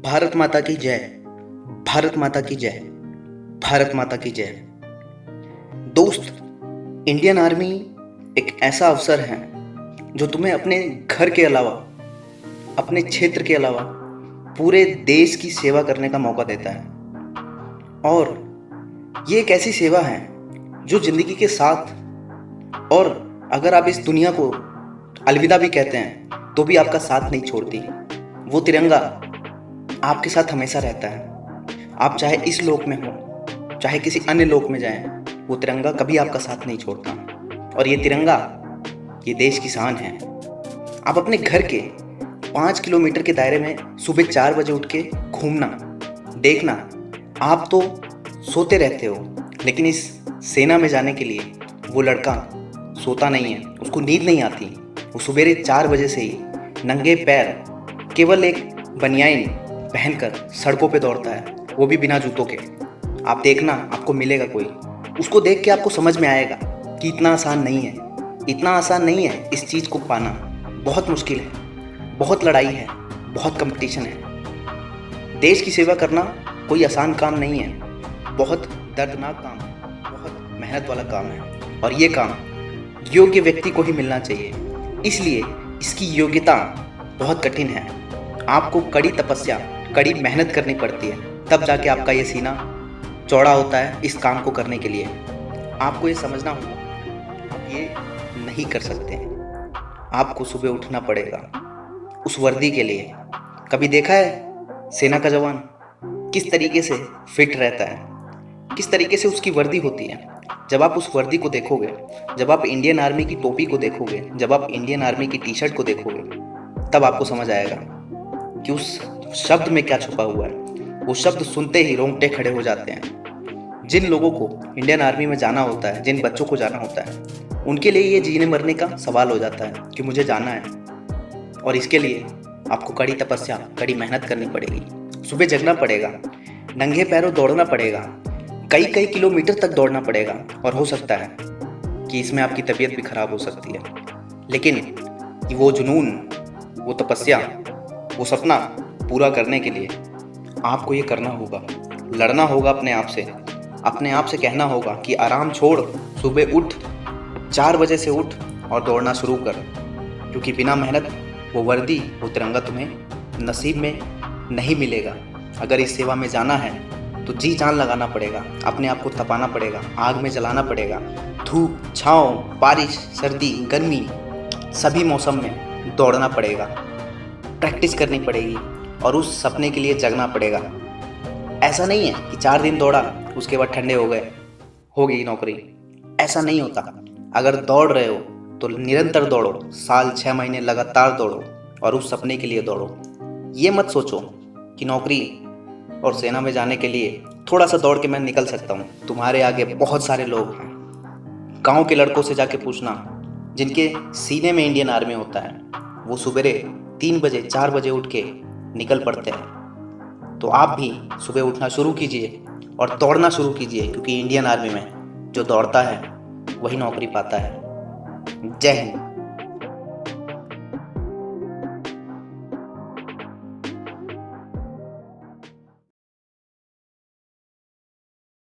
भारत माता की जय। भारत माता की जय। भारत माता की जय। दोस्त, इंडियन आर्मी एक ऐसा अवसर है जो तुम्हें अपने घर के अलावा, अपने क्षेत्र के अलावा पूरे देश की सेवा करने का मौका देता है। और ये एक ऐसी सेवा है जो जिंदगी के साथ, और अगर आप इस दुनिया को अलविदा भी कहते हैं तो भी आपका साथ नहीं छोड़ती। वो तिरंगा आपके साथ हमेशा रहता है। आप चाहे इस लोक में हो, चाहे किसी अन्य लोक में जाएं, वो तिरंगा कभी आपका साथ नहीं छोड़ता। और ये तिरंगा, ये देश की शान है। आप अपने घर के 5 किलोमीटर के दायरे में सुबह 4 बजे उठ के घूमना, देखना। आप तो सोते रहते हो, लेकिन इस सेना में जाने के लिए वो लड़का सोता नहीं है, उसको नींद नहीं आती। वो सुबह 4 बजे से ही नंगे पैर केवल एक बनियाइन पहनकर सड़कों पे दौड़ता है, वो भी बिना जूतों के। आप देखना, आपको मिलेगा कोई, उसको देख के आपको समझ में आएगा कि इतना आसान नहीं है। इतना आसान नहीं है इस चीज़ को पाना। बहुत मुश्किल है, बहुत लड़ाई है, बहुत कंपटीशन है। देश की सेवा करना कोई आसान काम नहीं है, बहुत दर्दनाक काम, बहुत मेहनत वाला काम है। और ये काम योग्य व्यक्ति को ही मिलना चाहिए, इसलिए इसकी योग्यता बहुत कठिन है। आपको कड़ी तपस्या, कड़ी मेहनत करनी पड़ती है, तब जाके आपका ये सीना चौड़ा होता है इस काम को करने के लिए। आपको ये समझना होगा, आप ये नहीं कर सकते हैं। आपको सुबह उठना पड़ेगा उस वर्दी के लिए। कभी देखा है सेना का जवान किस तरीके से फिट रहता है, किस तरीके से उसकी वर्दी होती है? जब आप उस वर्दी को देखोगे, जब आप इंडियन आर्मी की टोपी को देखोगे, जब आप इंडियन आर्मी की टी शर्ट को देखोगे, तब आपको समझ आएगा कि उस शब्द में क्या छुपा हुआ है। वो शब्द सुनते ही रोंगटे खड़े हो जाते हैं। जिन लोगों को इंडियन आर्मी में जाना होता है, जिन बच्चों को जाना होता है, उनके लिए ये जीने मरने का सवाल हो जाता है कि मुझे जाना है। और इसके लिए आपको कड़ी तपस्या, कड़ी मेहनत करनी पड़ेगी। सुबह जगना पड़ेगा, नंगे पैरों दौड़ना पड़ेगा, कई कई किलोमीटर तक दौड़ना पड़ेगा। और हो सकता है कि इसमें आपकी तबीयत भी खराब हो सकती है, लेकिन वो जुनून, वो तपस्या, वो सपना पूरा करने के लिए आपको ये करना होगा। लड़ना होगा अपने आप से कहना होगा कि आराम छोड़, सुबह उठ, 4 बजे से उठ और दौड़ना शुरू कर। क्योंकि बिना मेहनत वो वर्दी, वो तिरंगा तुम्हें नसीब में नहीं मिलेगा। अगर इस सेवा में जाना है तो जी जान लगाना पड़ेगा, अपने आप को तपाना पड़ेगा, आग में जलाना पड़ेगा। धूप, छाँव, बारिश, सर्दी, गर्मी, सभी मौसम में दौड़ना पड़ेगा, प्रैक्टिस करनी पड़ेगी और उस सपने के लिए जगना पड़ेगा। ऐसा नहीं है कि 4 दिन दौड़ा उसके बाद ठंडे हो गए, हो गई नौकरी। ऐसा नहीं होता। अगर दौड़ रहे हो तो निरंतर दौड़ो, साल 6 महीने लगातार दौड़ो और उस सपने के लिए दौड़ो। ये मत सोचो कि नौकरी और सेना में जाने के लिए थोड़ा सा दौड़ के मैं निकल सकता हूँ। तुम्हारे आगे बहुत सारे लोग हैं। गांव के लड़कों से जाके पूछना जिनके सीने में इंडियन आर्मी होता है, वो सुबह 3 बजे 4 बजे उठ के निकल पड़ते हैं। तो आप भी सुबह उठना शुरू कीजिए और दौड़ना शुरू कीजिए, क्योंकि इंडियन आर्मी में जो दौड़ता है वही नौकरी पाता है। जय हिंद।